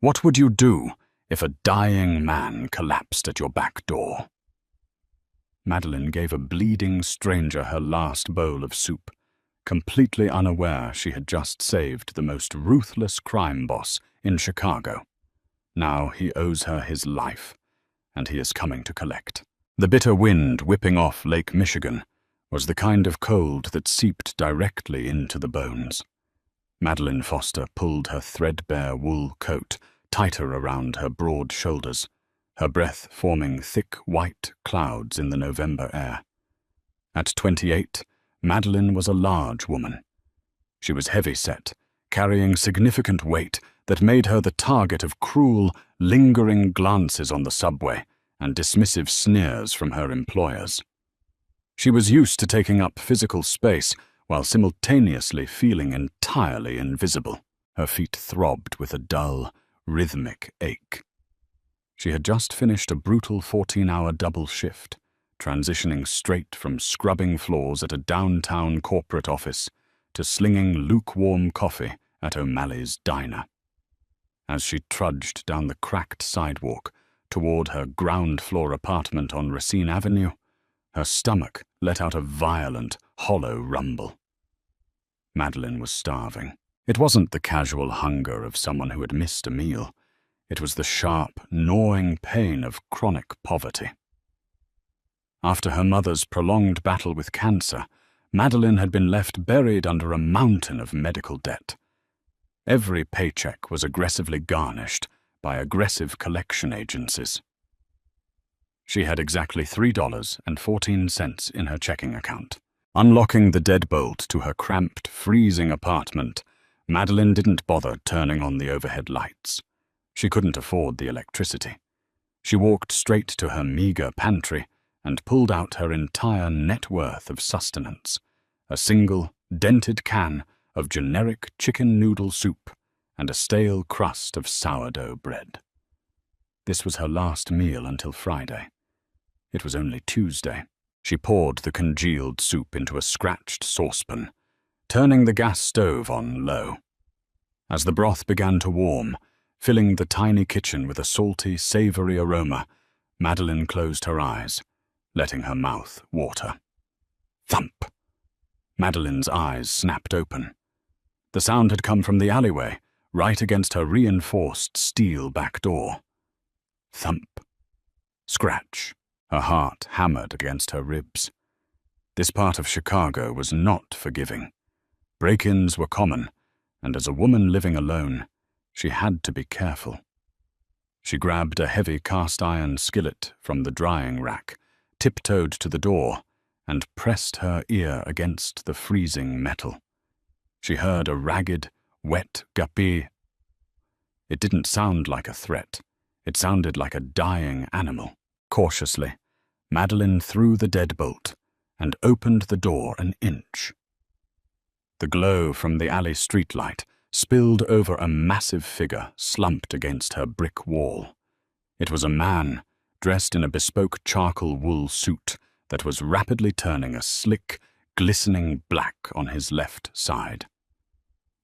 What would you do if a dying man collapsed at your back door? Madeline gave a bleeding stranger her last bowl of soup, completely unaware she had just saved the most ruthless crime boss in Chicago. Now he owes her his life, and he is coming to collect. The bitter wind whipping off Lake Michigan was the kind of cold that seeped directly into the bones. Madeline Foster pulled her threadbare wool coat tighter around her broad shoulders, her breath forming thick white clouds in the November air. At 28, Madeline was a large woman. She was heavy-set, carrying significant weight that made her the target of cruel, lingering glances on the subway and dismissive sneers from her employers. She was used to taking up physical space while simultaneously feeling entirely invisible. Her feet throbbed with a dull, rhythmic ache. She had just finished a brutal 14-hour double shift, transitioning straight from scrubbing floors at a downtown corporate office to slinging lukewarm coffee at O'Malley's diner. As she trudged down the cracked sidewalk toward her ground-floor apartment on Racine Avenue, her stomach let out a violent, hollow rumble. Madeline was starving. It wasn't the casual hunger of someone who had missed a meal. It was the sharp, gnawing pain of chronic poverty. After her mother's prolonged battle with cancer, Madeline had been left buried under a mountain of medical debt. Every paycheck was aggressively garnished by aggressive collection agencies. She had exactly $3.14 in her checking account. Unlocking the deadbolt to her cramped, freezing apartment, Madeline didn't bother turning on the overhead lights. She couldn't afford the electricity. She walked straight to her meager pantry and pulled out her entire net worth of sustenance, a single, dented can of generic chicken noodle soup and a stale crust of sourdough bread. This was her last meal until Friday. It was only Tuesday. She poured the congealed soup into a scratched saucepan, turning the gas stove on low. As the broth began to warm, filling the tiny kitchen with a salty, savory aroma, Madeline closed her eyes, letting her mouth water. Thump! Madeline's eyes snapped open. The sound had come from the alleyway, right against her reinforced steel back door. Thump! Scratch! Her heart hammered against her ribs. This part of Chicago was not forgiving. Break-ins were common, and as a woman living alone, she had to be careful. She grabbed a heavy cast-iron skillet from the drying rack, tiptoed to the door, and pressed her ear against the freezing metal. She heard a ragged, wet guppy. It didn't sound like a threat. It sounded like a dying animal. Cautiously, Madeline threw the deadbolt and opened the door an inch. The glow from the alley streetlight spilled over a massive figure slumped against her brick wall. It was a man dressed in a bespoke charcoal wool suit that was rapidly turning a slick, glistening black on his left side.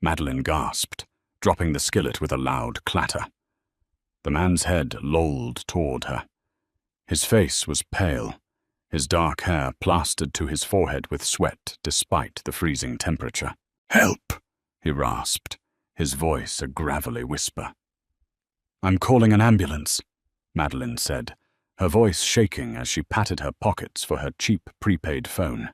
Madeline gasped, dropping the skillet with a loud clatter. The man's head lolled toward her. His face was pale, his dark hair plastered to his forehead with sweat despite the freezing temperature. "Help!" he rasped, his voice a gravelly whisper. "I'm calling an ambulance," Madeline said, her voice shaking as she patted her pockets for her cheap prepaid phone.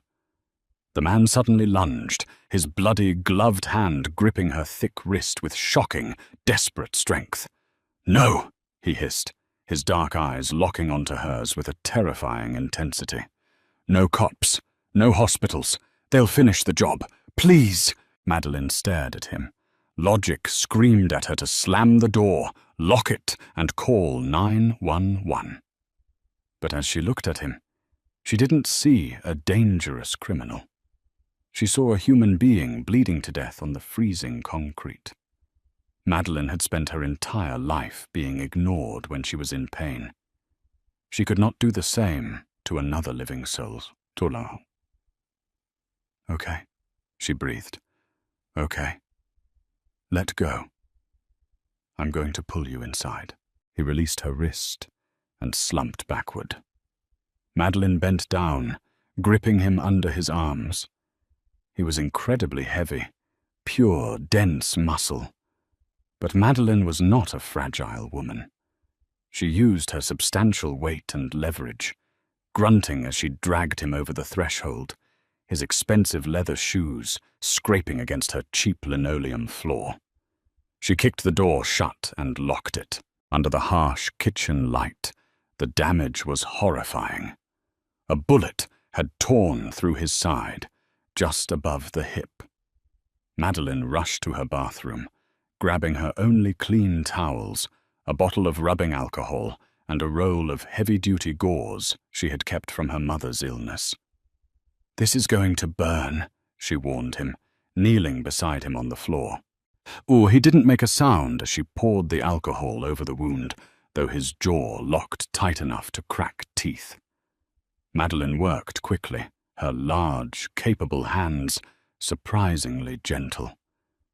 The man suddenly lunged, his bloody, gloved hand gripping her thick wrist with shocking, desperate strength. "No!" he hissed, his dark eyes locking onto hers with a terrifying intensity. "No cops, no hospitals. They'll finish the job. Please!" Madeline stared at him. Logic screamed at her to slam the door, lock it, and call 911. But as she looked at him, she didn't see a dangerous criminal. She saw a human being bleeding to death on the freezing concrete. Madeline had spent her entire life being ignored when she was in pain. She could not do the same to another living soul. "Okay," she breathed. "Okay. Let go." I'm going to pull you inside." He released her wrist and slumped backward. Madeline bent down, gripping him under his arms. He was incredibly heavy, pure, dense muscle. But Madeline was not a fragile woman. She used her substantial weight and leverage, grunting as she dragged him over the threshold, his expensive leather shoes scraping against her cheap linoleum floor. She kicked the door shut and locked it. Under the harsh kitchen light, the damage was horrifying. A bullet had torn through his side, just above the hip. Madeline rushed to her bathroom, grabbing her only clean towels, a bottle of rubbing alcohol, and a roll of heavy-duty gauze she had kept from her mother's illness. "This is going to burn," she warned him, kneeling beside him on the floor. He didn't make a sound as she poured the alcohol over the wound, though his jaw locked tight enough to crack teeth. Madeline worked quickly, her large, capable hands surprisingly gentle.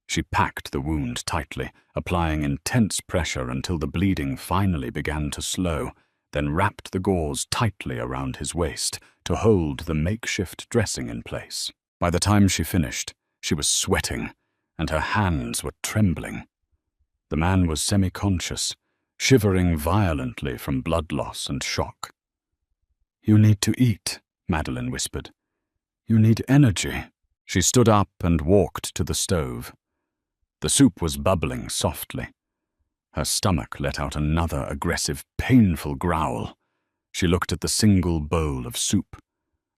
She packed the wound tightly, applying intense pressure until the bleeding finally began to slow, then wrapped the gauze tightly around his waist to hold the makeshift dressing in place. By the time she finished, she was sweating, and her hands were trembling. The man was semi-conscious, shivering violently from blood loss and shock. "You need to eat," Madeline whispered. "You need energy." She stood up and walked to the stove. The soup was bubbling softly. Her stomach let out another aggressive, painful growl. She looked at the single bowl of soup.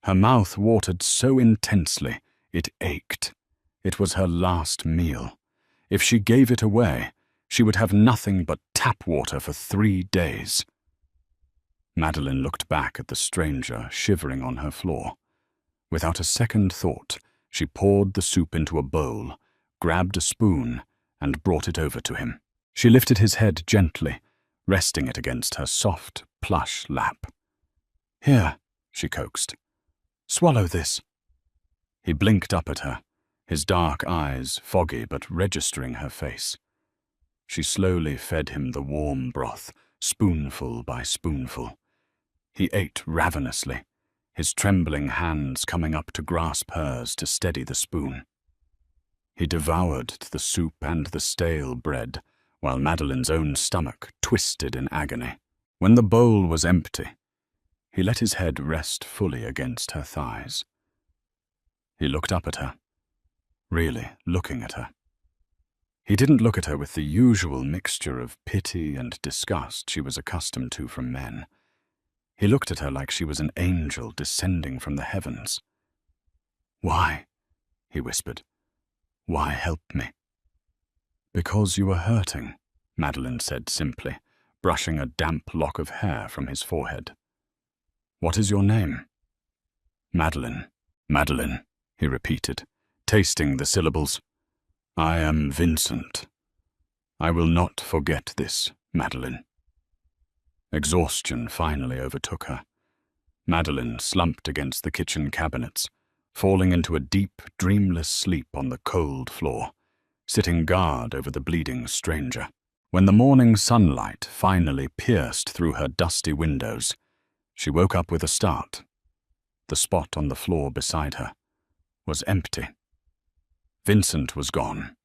Her mouth watered so intensely, it ached. It was her last meal. If she gave it away, she would have nothing but tap water for 3 days. Madeline looked back at the stranger shivering on her floor. Without a second thought, she poured the soup into a bowl, grabbed a spoon, and brought it over to him. She lifted his head gently, resting it against her soft, plush lap. "Here," she coaxed. "Swallow this." He blinked up at her, his dark eyes foggy but registering her face. She slowly fed him the warm broth, spoonful by spoonful. He ate ravenously, his trembling hands coming up to grasp hers to steady the spoon. He devoured the soup and the stale bread, while Madeline's own stomach twisted in agony. When the bowl was empty, he let his head rest fully against her thighs. He looked up at her, really looking at her. He didn't look at her with the usual mixture of pity and disgust she was accustomed to from men. He looked at her like she was an angel descending from the heavens. "Why?" he whispered. "Why help me?" "Because you are hurting," Madeline said simply, brushing a damp lock of hair from his forehead. "What is your name?" "Madeline, Madeline," he repeated, tasting the syllables. "I am Vincent. I will not forget this, Madeline." Exhaustion finally overtook her. Madeline slumped against the kitchen cabinets, falling into a deep, dreamless sleep on the cold floor, sitting guard over the bleeding stranger. When the morning sunlight finally pierced through her dusty windows, she woke up with a start. The spot on the floor beside her was empty. Vincent was gone.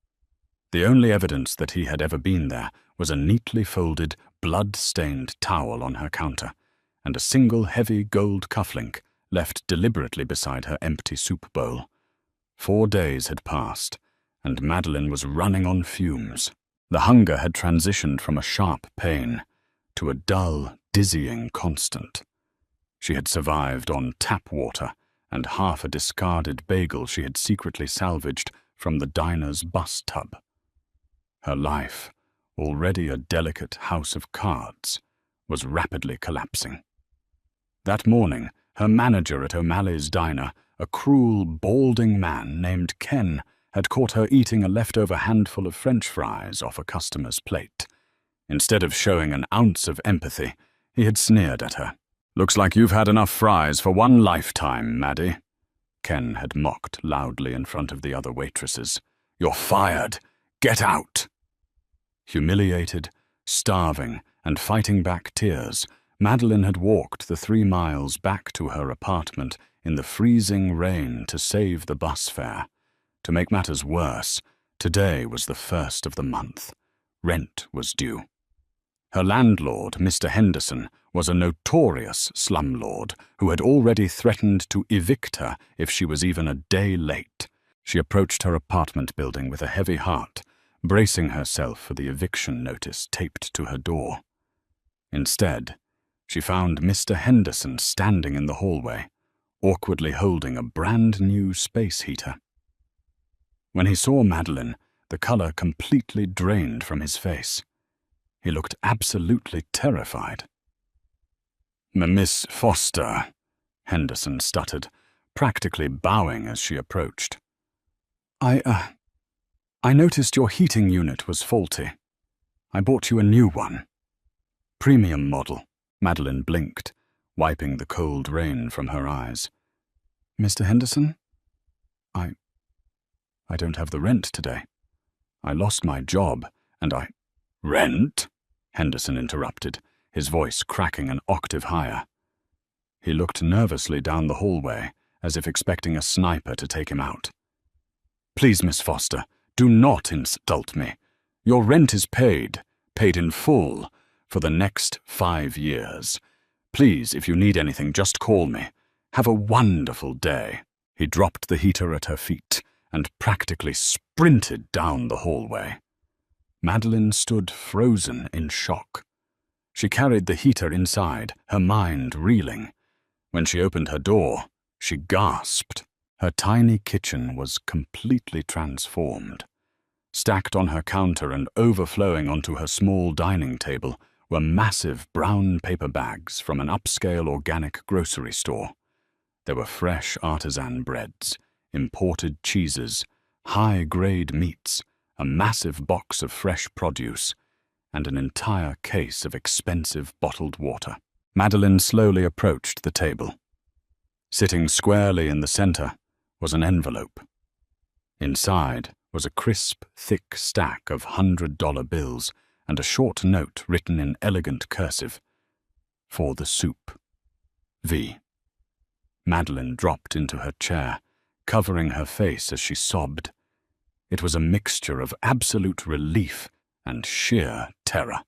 The only evidence that he had ever been there was a neatly folded, blood-stained towel on her counter, and a single heavy gold cufflink left deliberately beside her empty soup bowl. 4 days had passed, and Madeline was running on fumes. The hunger had transitioned from a sharp pain to a dull, dizzying constant. She had survived on tap water and half a discarded bagel she had secretly salvaged from the diner's bus tub. Her life, already a delicate house of cards, was rapidly collapsing. That morning, her manager at O'Malley's diner, a cruel, balding man named Ken, had caught her eating a leftover handful of French fries off a customer's plate. Instead of showing an ounce of empathy, he had sneered at her. "Looks like you've had enough fries for one lifetime, Maddie," Ken had mocked loudly in front of the other waitresses. "You're fired. Get out." Humiliated, starving, and fighting back tears, Madeline had walked the 3 miles back to her apartment in the freezing rain to save the bus fare. To make matters worse, today was the 1st of the month. Rent was due. Her landlord, Mr. Henderson, was a notorious slumlord who had already threatened to evict her if she was even a day late. She approached her apartment building with a heavy heart, bracing herself for the eviction notice taped to her door. Instead, she found Mr. Henderson standing in the hallway, awkwardly holding a brand-new space heater. When he saw Madeline, the color completely drained from his face. He looked absolutely terrified. "Miss Foster," Henderson stuttered, practically bowing as she approached. I noticed your heating unit was faulty. I bought you a new one. Premium model." Madeline blinked, wiping the cold rain from her eyes. "Mr. Henderson? I don't have the rent today. I lost my job, and I—" "Rent?" Henderson interrupted, his voice cracking an octave higher. He looked nervously down the hallway, as if expecting a sniper to take him out. "Please, Miss Foster, do not insult me. Your rent is paid in full, for the next 5 years. Please, if you need anything, just call me. Have a wonderful day." He dropped the heater at her feet and practically sprinted down the hallway. Madeline stood frozen in shock. She carried the heater inside, her mind reeling. When she opened her door, she gasped. Her tiny kitchen was completely transformed. Stacked on her counter and overflowing onto her small dining table were massive brown paper bags from an upscale organic grocery store. There were fresh artisan breads, imported cheeses, high-grade meats, a massive box of fresh produce, and an entire case of expensive bottled water. Madeline slowly approached the table. Sitting squarely in the center was an envelope. Inside was a crisp, thick stack of $100 bills and a short note written in elegant cursive. "For the soup. V." Madeline dropped into her chair, covering her face as she sobbed. It was a mixture of absolute relief and sheer terror.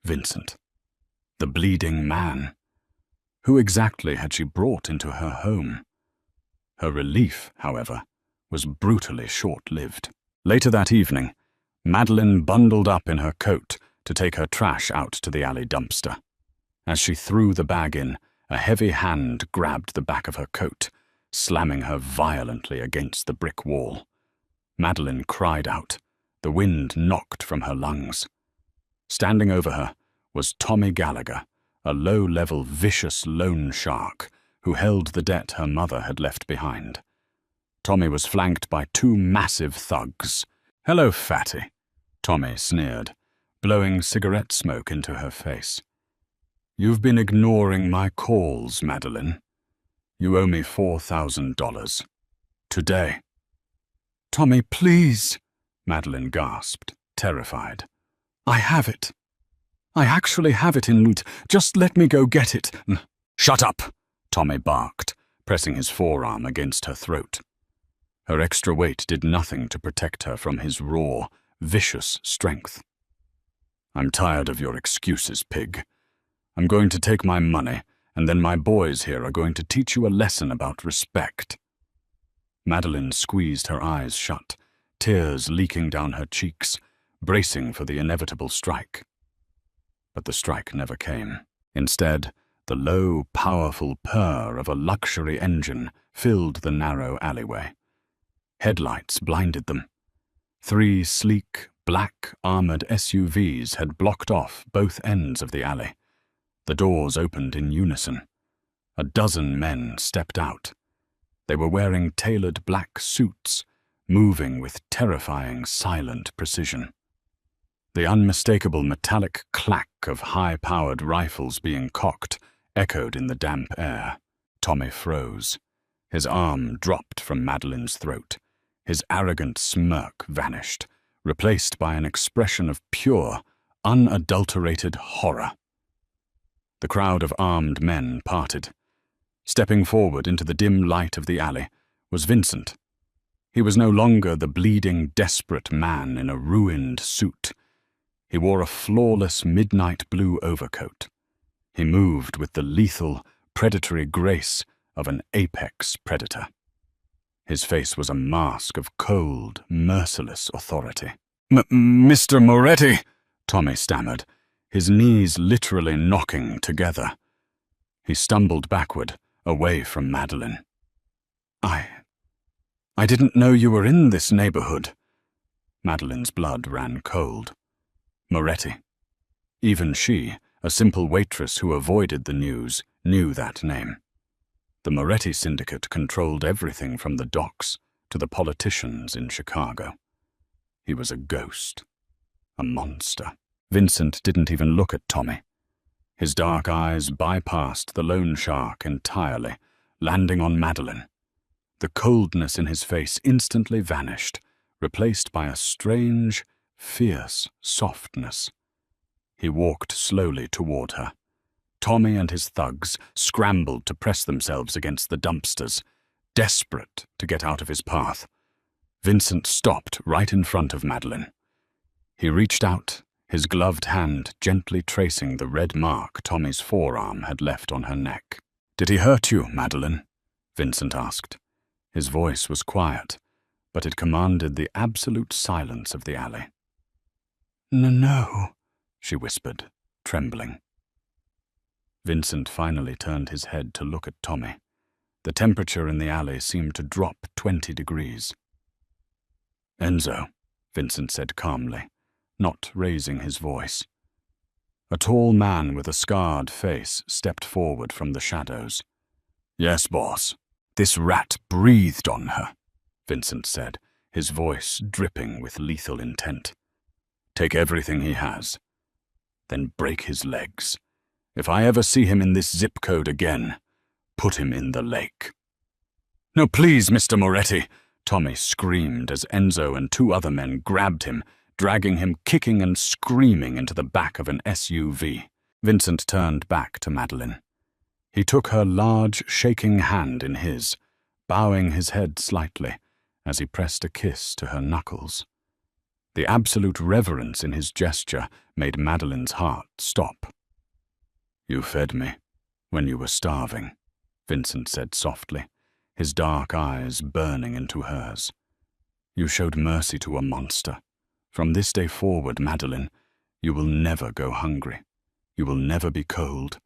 Vincent. The bleeding man. Who exactly had she brought into her home? Her relief, however, was brutally short-lived. Later that evening, Madeline bundled up in her coat to take her trash out to the alley dumpster. As she threw the bag in, a heavy hand grabbed the back of her coat, slamming her violently against the brick wall. Madeline cried out. The wind knocked from her lungs. Standing over her was Tommy Gallagher, a low-level vicious loan shark who held the debt her mother had left behind. Tommy was flanked by 2 massive thugs. "Hello, fatty," Tommy sneered, blowing cigarette smoke into her face. "You've been ignoring my calls, Madeline. You owe me $4,000. Today." "Tommy, please," Madeline gasped, terrified. "I have it. I actually have it in loot. Just let me go get it." "Shut up," Tommy barked, pressing his forearm against her throat. Her extra weight did nothing to protect her from his raw, vicious strength. "I'm tired of your excuses, pig. I'm going to take my money, and then my boys here are going to teach you a lesson about respect." Madeline squeezed her eyes shut, tears leaking down her cheeks, bracing for the inevitable strike. But the strike never came. Instead, the low, powerful purr of a luxury engine filled the narrow alleyway. Headlights blinded them. 3 sleek, black, armored SUVs had blocked off both ends of the alley. The doors opened in unison. A dozen men stepped out. They were wearing tailored black suits, moving with terrifying, silent precision. The unmistakable metallic clack of high-powered rifles being cocked echoed in the damp air. Tommy froze. His arm dropped from Madeline's throat. His arrogant smirk vanished, replaced by an expression of pure, unadulterated horror. The crowd of armed men parted. Stepping forward into the dim light of the alley was Vincent. He was no longer the bleeding, desperate man in a ruined suit. He wore a flawless midnight blue overcoat. He moved with the lethal, predatory grace of an apex predator. His face was a mask of cold, merciless authority. "Mr. Moretti," Tommy stammered, his knees literally knocking together. He stumbled backward, away from Madeline. I didn't know you were in this neighborhood." Madeline's blood ran cold. Moretti. Even she, a simple waitress who avoided the news, knew that name. The Moretti syndicate controlled everything from the docks to the politicians in Chicago. He was a ghost, a monster. Vincent didn't even look at Tommy. His dark eyes bypassed the loan shark entirely, landing on Madeline. The coldness in his face instantly vanished, replaced by a strange, fierce softness. He walked slowly toward her. Tommy and his thugs scrambled to press themselves against the dumpsters, desperate to get out of his path. Vincent stopped right in front of Madeline. He reached out, his gloved hand gently tracing the red mark Tommy's forearm had left on her neck. "Did he hurt you, Madeline?" Vincent asked. His voice was quiet, but it commanded the absolute silence of the alley. "No," she whispered, trembling. Vincent finally turned his head to look at Tommy. The temperature in the alley seemed to drop 20 degrees. "Enzo," Vincent said calmly, not raising his voice. A tall man with a scarred face stepped forward from the shadows. "Yes, boss. This rat breathed on her," Vincent said, his voice dripping with lethal intent. "Take everything he has. Then break his legs. If I ever see him in this zip code again, put him in the lake." "No, please, Mr. Moretti," Tommy screamed as Enzo and 2 other men grabbed him, dragging him kicking and screaming into the back of an SUV. Vincent turned back to Madeline. He took her large, shaking hand in his, bowing his head slightly as he pressed a kiss to her knuckles. The absolute reverence in his gesture made Madeline's heart stop. "You fed me when you were starving," Vincent said softly, his dark eyes burning into hers. "You showed mercy to a monster. From this day forward, Madeline, you will never go hungry. You will never be cold.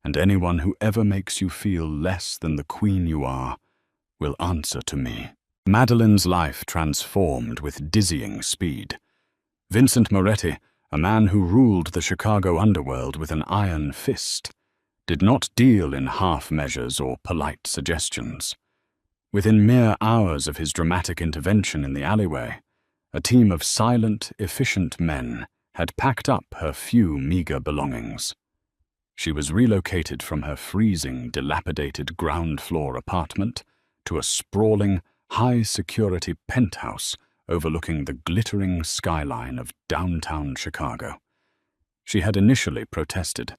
And anyone who ever makes you feel less than the queen you are will answer to me." Madeline's life transformed with dizzying speed. Vincent Moretti, a man who ruled the Chicago underworld with an iron fist, did not deal in half measures or polite suggestions. Within mere hours of his dramatic intervention in the alleyway, a team of silent, efficient men had packed up her few meager belongings. She was relocated from her freezing, dilapidated ground-floor apartment to a sprawling, high-security penthouse overlooking the glittering skyline of downtown Chicago. She had initially protested,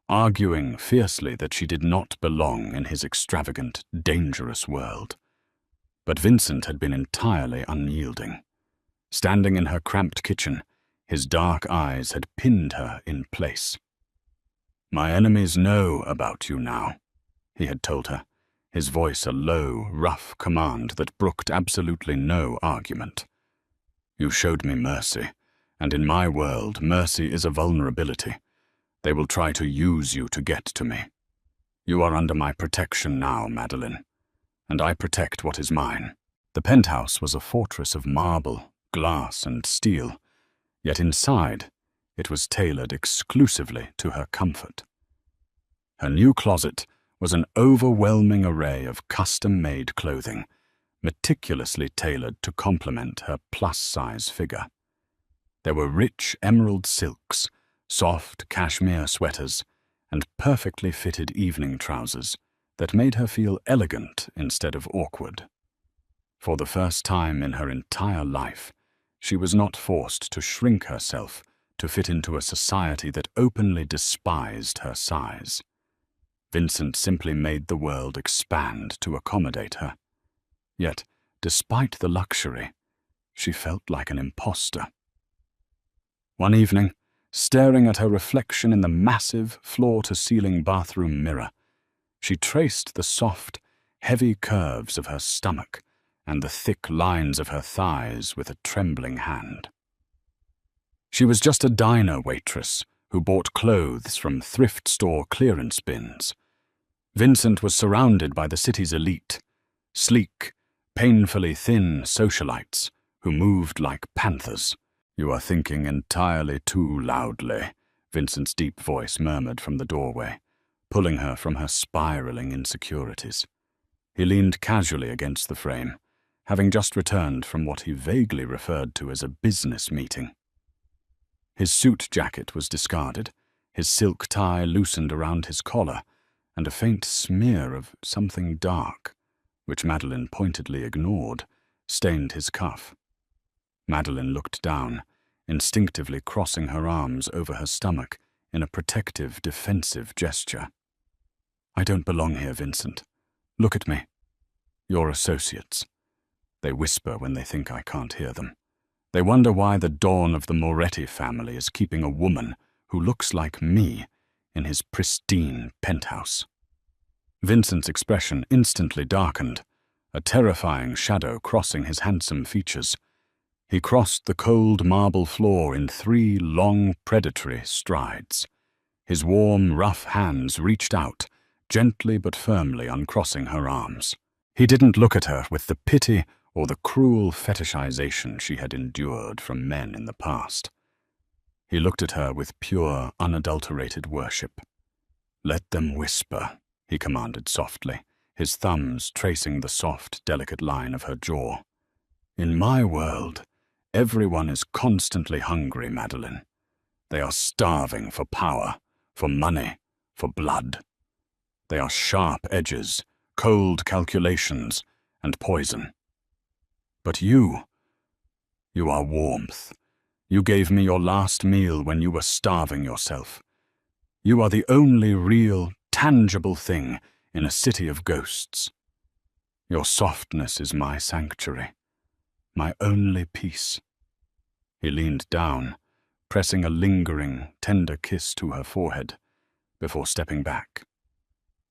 arguing fiercely that she did not belong in his extravagant, dangerous world. But Vincent had been entirely unyielding. Standing in her cramped kitchen, his dark eyes had pinned her in place. "My enemies know about you now," he had told her, his voice a low, rough command that brooked absolutely no argument. "You showed me mercy, and in my world, mercy is a vulnerability. They will try to use you to get to me. You are under my protection now, Madeline, and I protect what is mine." The penthouse was a fortress of marble, glass, and steel, yet inside it was tailored exclusively to her comfort. Her new closet was an overwhelming array of custom-made clothing, meticulously tailored to complement her plus-size figure. There were rich emerald silks, soft cashmere sweaters, and perfectly fitted evening trousers that made her feel elegant instead of awkward. For the first time in her entire life, She was not forced to shrink herself to fit into a society that openly despised her size. Vincent simply made the world expand to accommodate her. Yet, despite the luxury, she felt like an imposter. One evening, staring at her reflection in the massive floor-to-ceiling bathroom mirror, she traced the soft, heavy curves of her stomach and the thick lines of her thighs with a trembling hand. She was just a diner waitress who bought clothes from thrift store clearance bins. Vincent was surrounded by the city's elite, sleek, painfully thin socialites who moved like panthers. "You are thinking entirely too loudly," Vincent's deep voice murmured from the doorway, pulling her from her spiraling insecurities. He leaned casually against the frame, having just returned from what he vaguely referred to as a business meeting. His suit jacket was discarded, his silk tie loosened around his collar, and a faint smear of something dark, which Madeline pointedly ignored, stained his cuff. Madeline looked down, instinctively crossing her arms over her stomach in a protective, defensive gesture. "I don't belong here, Vincent. Look at me. Your associates." They whisper when they think I can't hear them. They wonder why the dawn of the Moretti family is keeping a woman who looks like me in his pristine penthouse. Vincent's expression instantly darkened, a terrifying shadow crossing his handsome features. He crossed the cold marble floor in 3 long, predatory strides. His warm, rough hands reached out, gently but firmly uncrossing her arms. He didn't look at her with the pity or the cruel fetishization she had endured from men in the past. He looked at her with pure, unadulterated worship. "Let them whisper," he commanded softly, his thumbs tracing the soft, delicate line of her jaw. "In my world, everyone is constantly hungry, Madeline. They are starving for power, for money, for blood. They are sharp edges, cold calculations, and poison. But you are warmth. You gave me your last meal when you were starving yourself. You are the only real, tangible thing in a city of ghosts. Your softness is my sanctuary, my only peace." He leaned down, pressing a lingering, tender kiss to her forehead, before stepping back.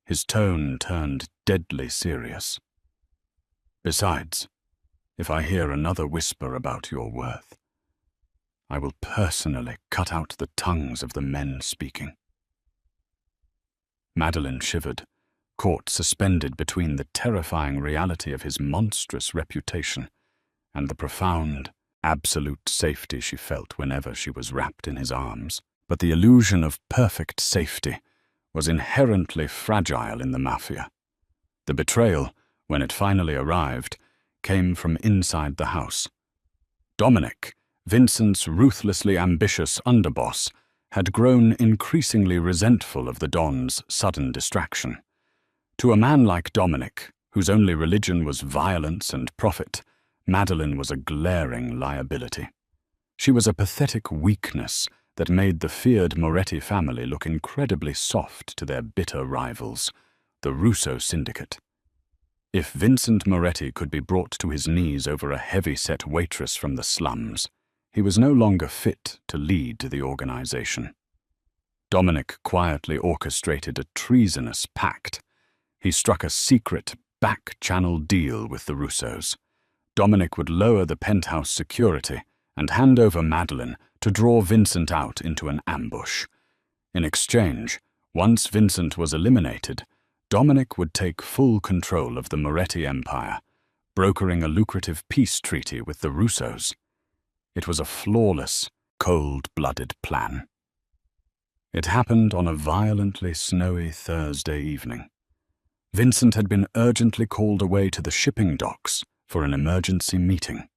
His tone turned deadly serious. "Besides, if I hear another whisper about your worth, I will personally cut out the tongues of the men speaking." Madeline shivered, caught suspended between the terrifying reality of his monstrous reputation and the profound, absolute safety she felt whenever she was wrapped in his arms. But the illusion of perfect safety was inherently fragile in the Mafia. The betrayal, when it finally arrived, came from inside the house. Dominic, Vincent's ruthlessly ambitious underboss, had grown increasingly resentful of the Don's sudden distraction. To a man like Dominic, whose only religion was violence and profit, Madeline was a glaring liability. She was a pathetic weakness that made the feared Moretti family look incredibly soft to their bitter rivals, the Russo Syndicate. If Vincent Moretti could be brought to his knees over a heavy-set waitress from the slums, he was no longer fit to lead the organization. Dominic quietly orchestrated a treasonous pact. He struck a secret, back-channel deal with the Russos. Dominic would lower the penthouse security and hand over Madeline to draw Vincent out into an ambush. In exchange, once Vincent was eliminated, Dominic would take full control of the Moretti Empire, brokering a lucrative peace treaty with the Russos. It was a flawless, cold-blooded plan. It happened on a violently snowy Thursday evening. Vincent had been urgently called away to the shipping docks for an emergency meeting.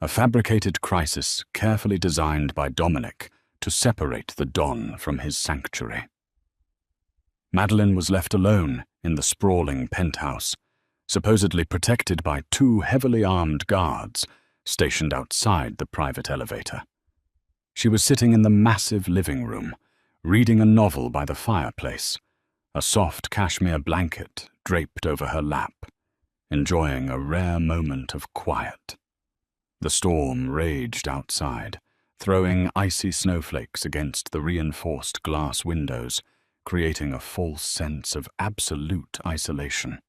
A fabricated crisis carefully designed by Dominic to separate the Don from his sanctuary. Madeline was left alone in the sprawling penthouse, supposedly protected by 2 heavily armed guards, stationed outside the private elevator. She was sitting in the massive living room, reading a novel by the fireplace, a soft cashmere blanket draped over her lap, enjoying a rare moment of quiet. The storm raged outside, throwing icy snowflakes against the reinforced glass windows, creating a false sense of absolute isolation.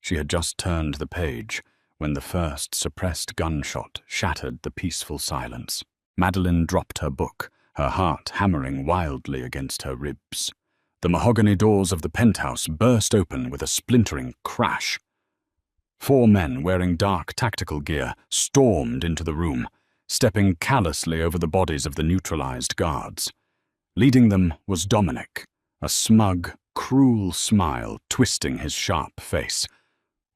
She had just turned the page when the first suppressed gunshot shattered the peaceful silence. Madeline dropped her book, her heart hammering wildly against her ribs. The mahogany doors of the penthouse burst open with a splintering crash. 4 men wearing dark tactical gear stormed into the room, stepping callously over the bodies of the neutralized guards. Leading them was Dominic, a smug, cruel smile twisting his sharp face.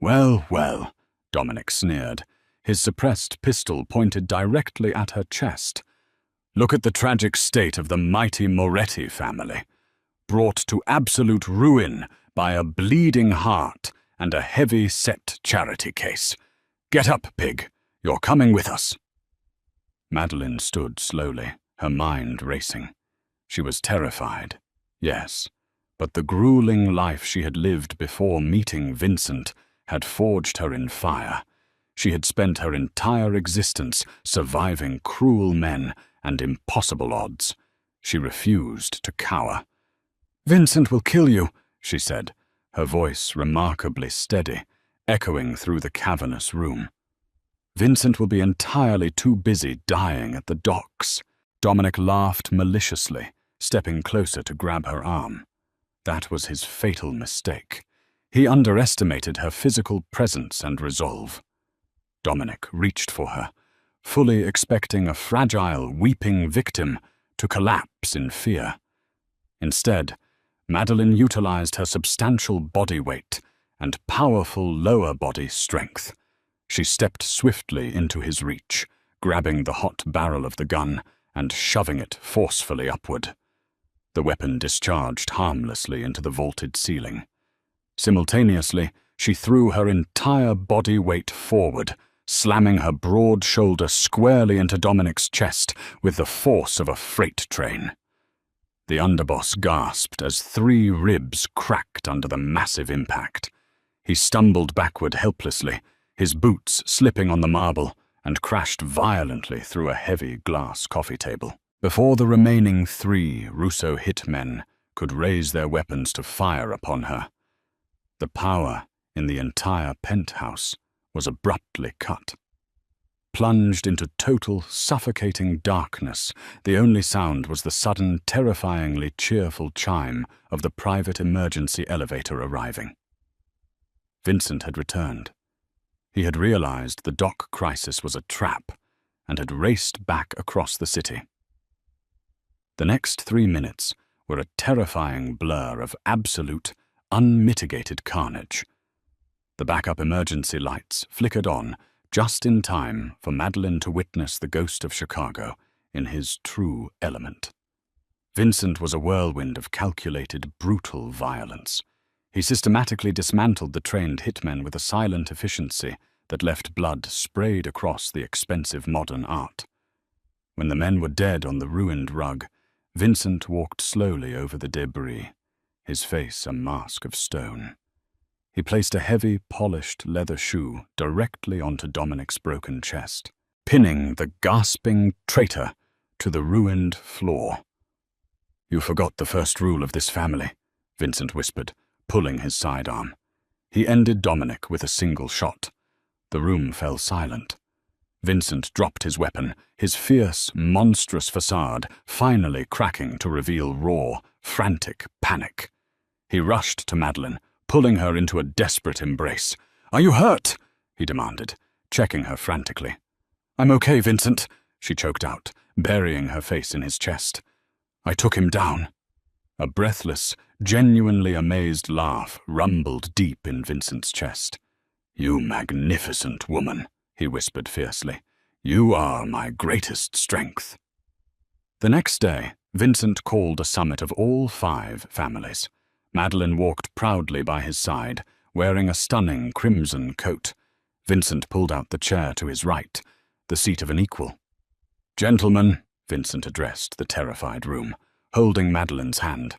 "Well, well," Dominic sneered, his suppressed pistol pointed directly at her chest. "Look at the tragic state of the mighty Moretti family, brought to absolute ruin by a bleeding heart and a heavy-set charity case. Get up, pig. You're coming with us." Madeline stood slowly, her mind racing. She was terrified, yes, but the grueling life she had lived before meeting Vincent had forged her in fire. She had spent her entire existence surviving cruel men and impossible odds. She refused to cower. "Vincent will kill you," she said, her voice remarkably steady, echoing through the cavernous room. "Vincent will be entirely too busy dying at the docks." Dominic laughed maliciously, stepping closer to grab her arm. That was his fatal mistake. He underestimated her physical presence and resolve. Dominic reached for her, fully expecting a fragile, weeping victim to collapse in fear. Instead, Madeline utilized her substantial body weight and powerful lower body strength. She stepped swiftly into his reach, grabbing the hot barrel of the gun and shoving it forcefully upward. The weapon discharged harmlessly into the vaulted ceiling. Simultaneously, she threw her entire body weight forward, slamming her broad shoulder squarely into Dominic's chest with the force of a freight train. The underboss gasped as 3 ribs cracked under the massive impact. He stumbled backward helplessly, his boots slipping on the marble, and crashed violently through a heavy glass coffee table. Before the remaining 3 Russo hitmen could raise their weapons to fire upon her, the power in the entire penthouse was abruptly cut. Plunged into total, suffocating darkness, the only sound was the sudden, terrifyingly cheerful chime of the private emergency elevator arriving. Vincent had returned. He had realized the dock crisis was a trap and had raced back across the city. The next 3 minutes were a terrifying blur of absolute, unmitigated carnage. The backup emergency lights flickered on just in time for Madeline to witness the ghost of Chicago in his true element. Vincent was a whirlwind of calculated, brutal violence. He systematically dismantled the trained hitmen with a silent efficiency that left blood sprayed across the expensive modern art. When the men were dead on the ruined rug, Vincent walked slowly over the debris, his face a mask of stone. He placed a heavy, polished leather shoe directly onto Dominic's broken chest, pinning the gasping traitor to the ruined floor. "You forgot the first rule of this family," Vincent whispered, pulling his sidearm. He ended Dominic with a single shot. The room fell silent. Vincent dropped his weapon, his fierce, monstrous facade finally cracking to reveal raw, frantic panic. He rushed to Madeline, pulling her into a desperate embrace. "Are you hurt?" he demanded, checking her frantically. "I'm okay, Vincent," she choked out, burying her face in his chest. "I took him down." A breathless, genuinely amazed laugh rumbled deep in Vincent's chest. "You magnificent woman," he whispered fiercely. "You are my greatest strength." The next day, Vincent called a summit of all 5 families. Madeline walked proudly by his side, wearing a stunning crimson coat. Vincent pulled out the chair to his right. the seat of an equal. "Gentlemen," Vincent addressed the terrified room, holding Madeline's hand.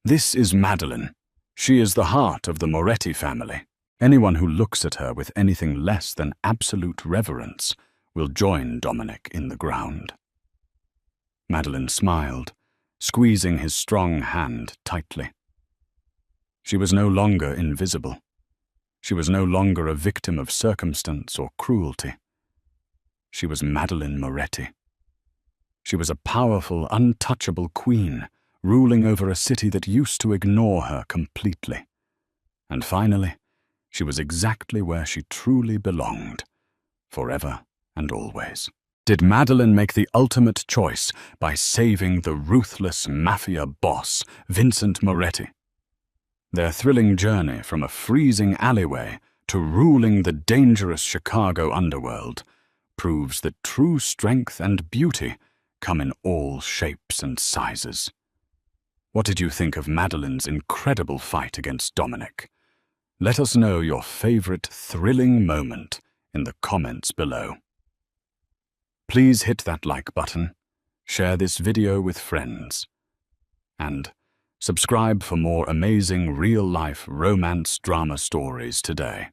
"This is Madeline. She is the heart of the Moretti family. Anyone who looks at her with anything less than absolute reverence will join Dominic in the ground." Madeline smiled, squeezing his strong hand tightly. She was no longer invisible. She was no longer a victim of circumstance or cruelty. She was Madeline Moretti. She was a powerful, untouchable queen, ruling over a city that used to ignore her completely. And finally, she was exactly where she truly belonged, forever and always. Did Madeline make the ultimate choice by saving the ruthless Mafia boss, Vincent Moretti? Their thrilling journey from a freezing alleyway to ruling the dangerous Chicago underworld proves that true strength and beauty come in all shapes and sizes. What did you think of Madeline's incredible fight against Dominic? Let us know your favorite thrilling moment in the comments below. Please hit that like button, share this video with friends, and subscribe for more amazing real-life romance drama stories today.